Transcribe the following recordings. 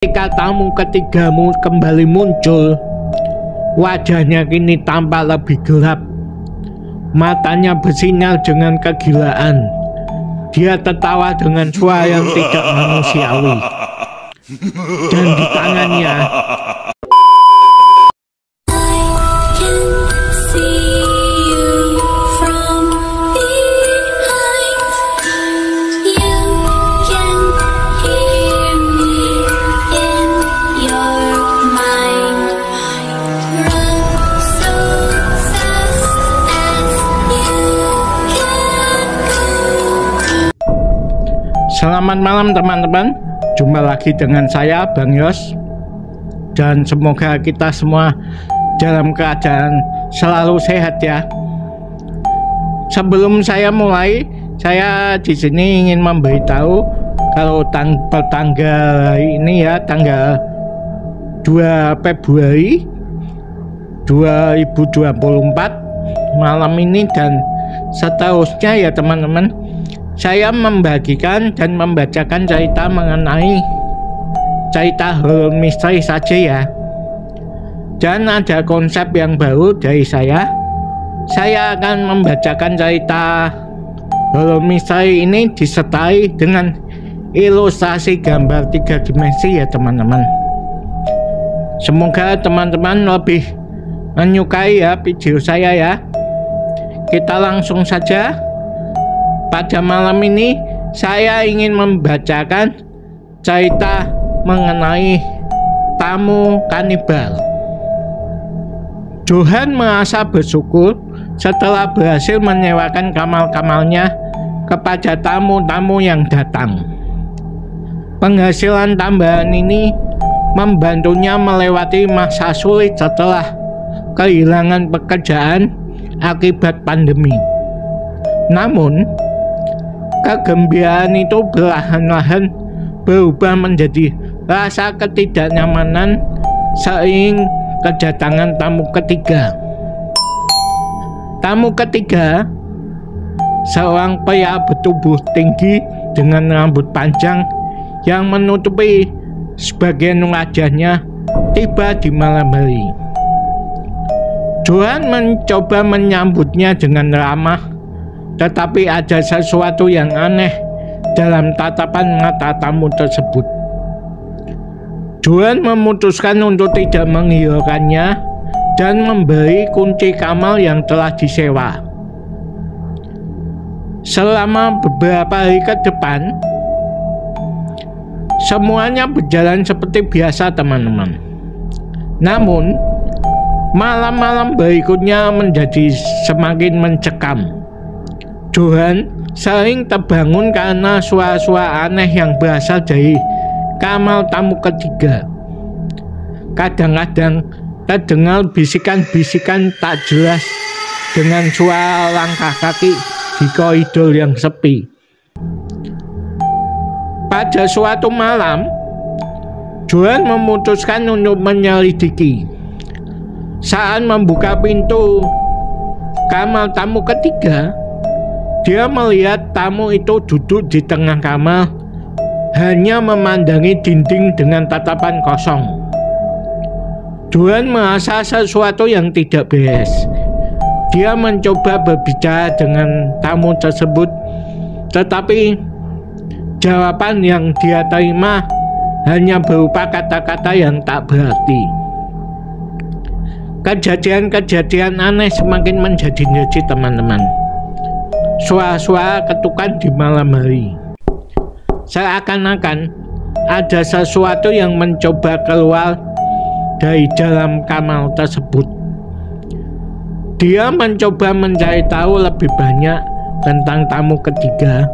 Ketika tamu ketigamu kembali muncul, wajahnya kini tampak lebih gelap. Matanya bersinar dengan kegilaan. Dia tertawa dengan suara yang tidak manusiawi. Dan di tangannya Selamat malam teman-teman, jumpa lagi dengan saya Bang Yos, dan semoga kita semua dalam keadaan selalu sehat ya. Sebelum saya mulai, saya di sini ingin memberitahu kalau tanggal ini ya, tanggal 2 Februari 2024 malam ini dan seterusnya ya teman-teman, saya membagikan dan membacakan cerita mengenai cerita horor misteri saja ya. Dan ada konsep yang baru dari saya. Saya akan membacakan cerita horor misteri ini disertai dengan ilustrasi gambar 3 dimensi ya teman-teman. Semoga teman-teman lebih menyukai ya video saya ya. Kita langsung saja. Pada malam ini saya ingin membacakan cerita mengenai tamu kanibal. Johan merasa bersyukur setelah berhasil menyewakan kamar-kamarnya kepada tamu-tamu yang datang. Penghasilan tambahan ini membantunya melewati masa sulit setelah kehilangan pekerjaan akibat pandemi. Namun kegembiraan itu perlahan-lahan berubah menjadi rasa ketidaknyamanan seiring kedatangan tamu ketiga. Tamu ketiga, seorang pria bertubuh tinggi dengan rambut panjang yang menutupi sebagian wajahnya, tiba di malam hari. Johan mencoba menyambutnya dengan ramah, tetapi ada sesuatu yang aneh dalam tatapan mata tamu tersebut. Johan memutuskan untuk tidak menghiraukannya dan memberi kunci kamar yang telah disewa. Selama beberapa hari ke depan, semuanya berjalan seperti biasa teman-teman. Namun, malam-malam berikutnya menjadi semakin mencekam. Johan sering terbangun karena suara-suara aneh yang berasal dari kamar tamu ketiga. Kadang-kadang terdengar bisikan-bisikan tak jelas dengan suara langkah kaki di koridor yang sepi. Pada suatu malam, Johan memutuskan untuk menyelidiki. Saat membuka pintu kamar tamu ketiga, dia melihat tamu itu duduk di tengah kamar, hanya memandangi dinding dengan tatapan kosong. Johan merasa sesuatu yang tidak beres. Dia mencoba berbicara dengan tamu tersebut, tetapi jawaban yang dia terima hanya berupa kata-kata yang tak berarti. Kejadian-kejadian aneh semakin menjadi-jadi teman-teman. Suara-suara ketukan di malam hari. Seakan-akan ada sesuatu yang mencoba keluar dari dalam kamar tersebut. Dia mencoba mencari tahu lebih banyak tentang tamu ketiga,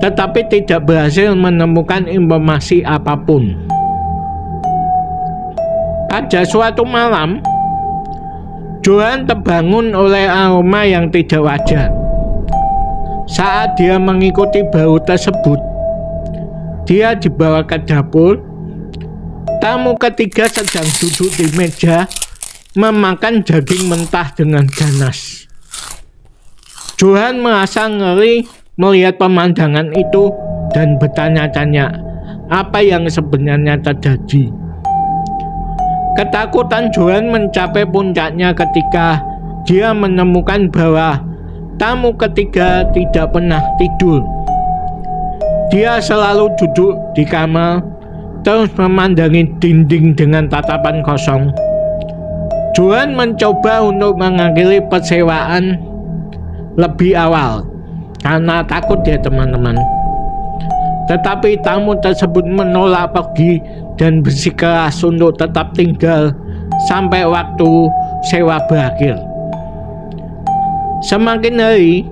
tetapi tidak berhasil menemukan informasi apapun. Pada suatu malam, Johan terbangun oleh aroma yang tidak wajar. Saat dia mengikuti bau tersebut, dia dibawa ke dapur. Tamu ketiga sedang duduk di meja memakan daging mentah dengan ganas. Johan merasa ngeri melihat pemandangan itu dan bertanya-tanya, apa yang sebenarnya terjadi. Ketakutan Johan mencapai puncaknya ketika dia menemukan bahwa tamu ketiga tidak pernah tidur. Dia selalu duduk di kamar, terus memandangi dinding dengan tatapan kosong. Johan mencoba untuk mengakhiri persewaan lebih awal karena takut ya teman-teman. Tetapi tamu tersebut menolak pergi dan bersikeras untuk tetap tinggal sampai waktu sewa berakhir. Semakin hari,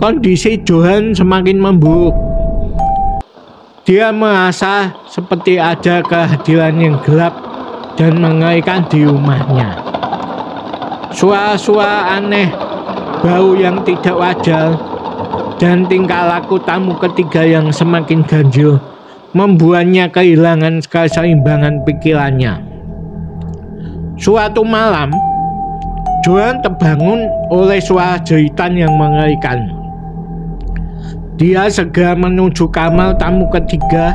kondisi Johan semakin memburuk. Dia merasa seperti ada kehadiran yang gelap dan mengerikan di rumahnya. Suara-suara aneh, bau yang tidak wajar, dan tingkah laku tamu ketiga yang semakin ganjil membuatnya kehilangan keseimbangan pikirannya. Suatu malam, Johan terbangun oleh suara jeritan yang mengerikan. Dia segera menuju kamar tamu ketiga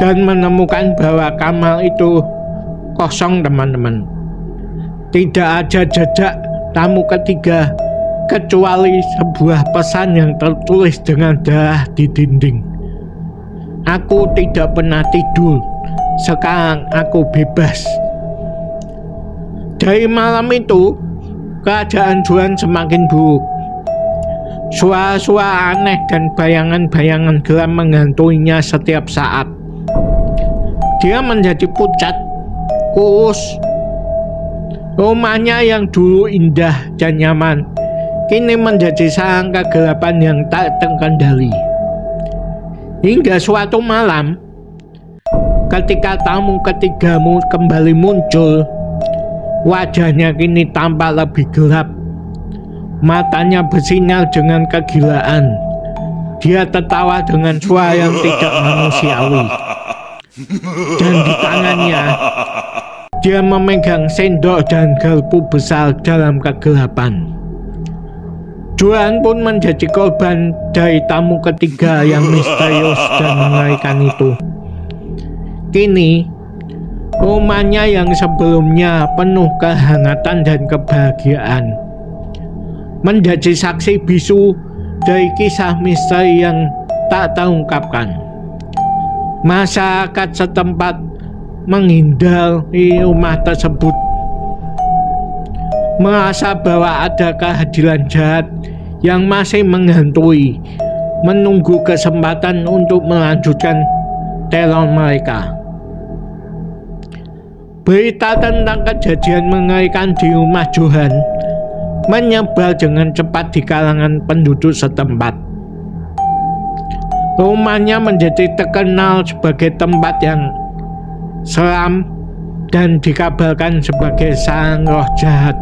dan menemukan bahwa kamar itu kosong teman-teman. Tidak ada jejak tamu ketiga kecuali sebuah pesan yang tertulis dengan darah di dinding. Aku tidak pernah tidur, sekarang aku bebas. Dari malam itu, keadaan Johan semakin buruk. Suara-suara aneh dan bayangan-bayangan gelap menghantuinya setiap saat. Dia menjadi pucat, kurus. Rumahnya yang dulu indah dan nyaman, kini menjadi sarang kegelapan yang tak terkendali. Hingga suatu malam, ketika tamu ketigamu kembali muncul, wajahnya kini tampak lebih gelap. Matanya bersinar dengan kegilaan. Dia tertawa dengan suara yang tidak manusiawi. Dan di tangannya, dia memegang sendok dan garpu besar dalam kegelapan. Johan pun menjadi korban dari tamu ketiga yang misterius dan mengerikan itu. Kini, rumahnya yang sebelumnya penuh kehangatan dan kebahagiaan menjadi saksi bisu dari kisah misteri yang tak terungkapkan. Masyarakat setempat menghindari rumah tersebut, merasa bahwa ada kehadiran jahat yang masih menghantui, menunggu kesempatan untuk melanjutkan teror mereka. Berita tentang kejadian mengerikan di rumah Johan menyebar dengan cepat di kalangan penduduk setempat. Rumahnya menjadi terkenal sebagai tempat yang seram dan dikabarkan sebagai sarang roh jahat.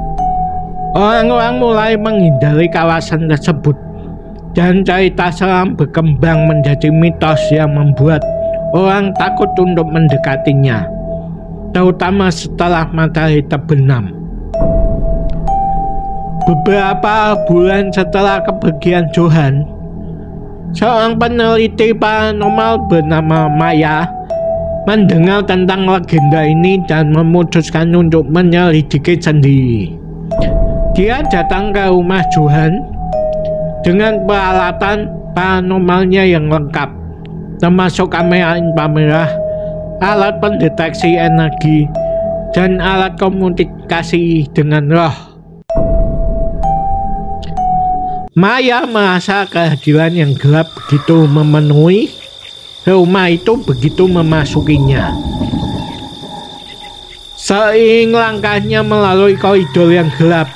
Orang-orang mulai menghindari kawasan tersebut dan cerita seram berkembang menjadi mitos yang membuat orang takut untuk mendekatinya, terutama setelah matahari terbenam. Beberapa bulan setelah kepergian Johan, seorang peneliti paranormal bernama Maya mendengar tentang legenda ini dan memutuskan untuk menyelidiki sendiri. Dia datang ke rumah Johan dengan peralatan paranormalnya yang lengkap, termasuk kamera inframerah, alat pendeteksi energi, dan alat komunikasi dengan roh. Maya merasa kehadiran yang gelap begitu memenuhi rumah itu begitu memasukinya. Seiring langkahnya melalui koridor yang gelap,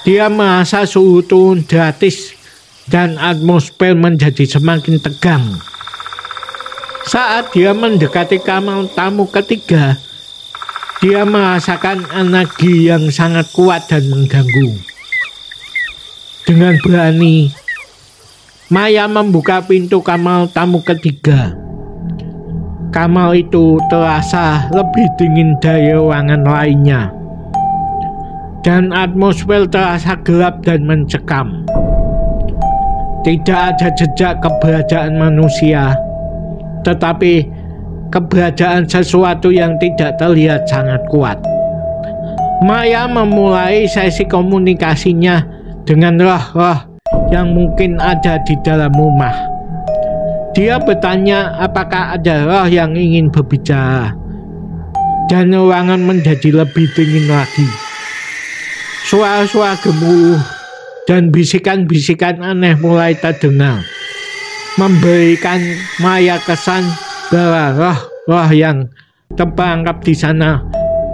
dia merasa suhu turun drastis dan atmosfer menjadi semakin tegang. Saat dia mendekati kamar tamu ketiga, dia merasakan energi yang sangat kuat dan mengganggu. Dengan berani, Maya membuka pintu kamar tamu ketiga. Kamar itu terasa lebih dingin dari ruangan lainnya, dan atmosfer terasa gelap dan mencekam. Tidak ada jejak keberadaan manusia, tetapi keberadaan sesuatu yang tidak terlihat sangat kuat. Maya memulai sesi komunikasinya dengan roh-roh yang mungkin ada di dalam rumah. Dia bertanya apakah ada roh yang ingin berbicara, dan ruangan menjadi lebih dingin lagi. Suara-suara gemuruh dan bisikan-bisikan aneh mulai terdengar, memberikan Maya kesan bahwa roh-roh yang terperangkap di sana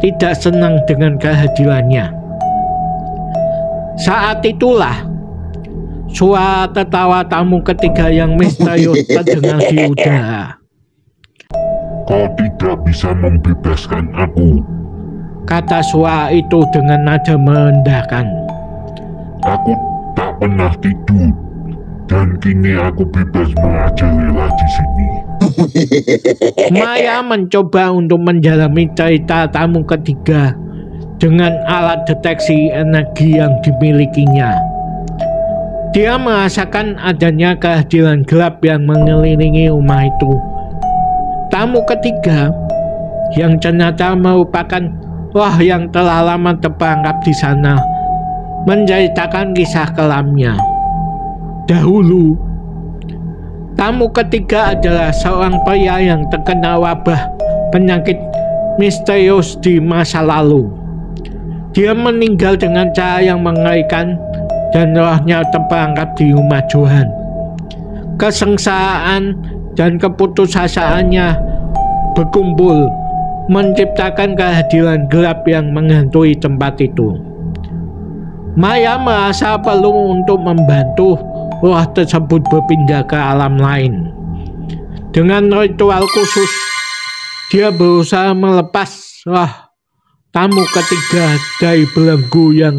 tidak senang dengan kehadirannya. Saat itulah suara tertawa tamu ketiga yang misterius terdengar di udara. Kau tidak bisa membebaskan aku, kata suara itu dengan nada merendahkan. Aku tak pernah tidur, dan kini aku bebas merajalela di sini. Maya mencoba untuk mendalami cerita tamu ketiga dengan alat deteksi energi yang dimilikinya. Dia merasakan adanya kehadiran gelap yang mengelilingi rumah itu. Tamu ketiga yang ternyata merupakan roh yang telah lama terperangkap di sana menceritakan kisah kelamnya. Dahulu, tamu ketiga adalah seorang pria yang terkena wabah penyakit misterius di masa lalu. Dia meninggal dengan cara yang mengerikan dan rohnya terperangkap di rumah Johan. Kesengsaraan dan keputusasaannya berkumpul menciptakan kehadiran gelap yang menghantui tempat itu. Maya merasa perlu untuk membantu roh tersebut berpindah ke alam lain. Dengan ritual khusus, dia berusaha melepas roh tamu ketiga dari belenggu yang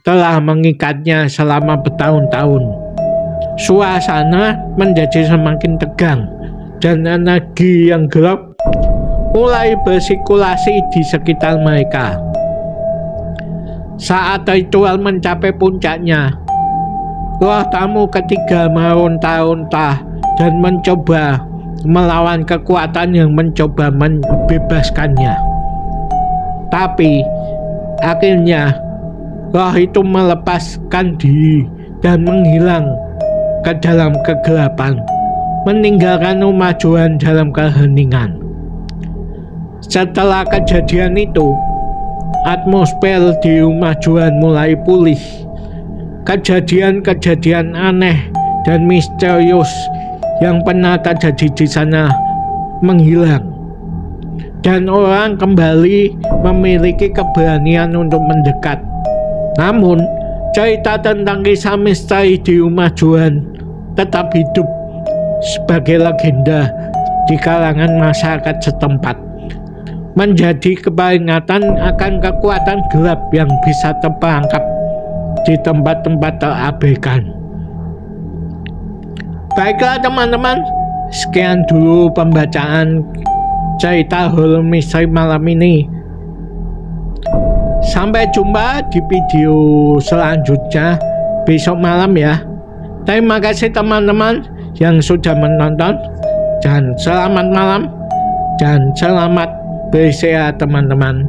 telah mengikatnya selama bertahun-tahun. Suasana menjadi semakin tegang dan energi yang gelap mulai bersirkulasi di sekitar mereka. Saat ritual mencapai puncaknya, roh tamu ketiga meronta-ronta dan mencoba melawan kekuatan yang mencoba membebaskannya. Tapi akhirnya roh itu melepaskan diri dan menghilang ke dalam kegelapan, meninggalkan rumah Johan dalam keheningan. Setelah kejadian itu, atmosfer di rumah Johan mulai pulih. Kejadian-kejadian aneh dan misterius yang pernah terjadi di sana menghilang, dan orang kembali memiliki keberanian untuk mendekat. Namun, cerita tentang kisah misteri di rumah Johan tetap hidup sebagai legenda di kalangan masyarakat setempat, menjadi keperingatan akan kekuatan gelap yang bisa terperangkap di tempat-tempat terabaikan. Baiklah teman-teman, sekian dulu pembacaan cerita horor misteri malam ini. Sampai jumpa di video selanjutnya besok malam ya. Terima kasih teman-teman yang sudah menonton, dan selamat malam dan selamat beristirahat teman-teman.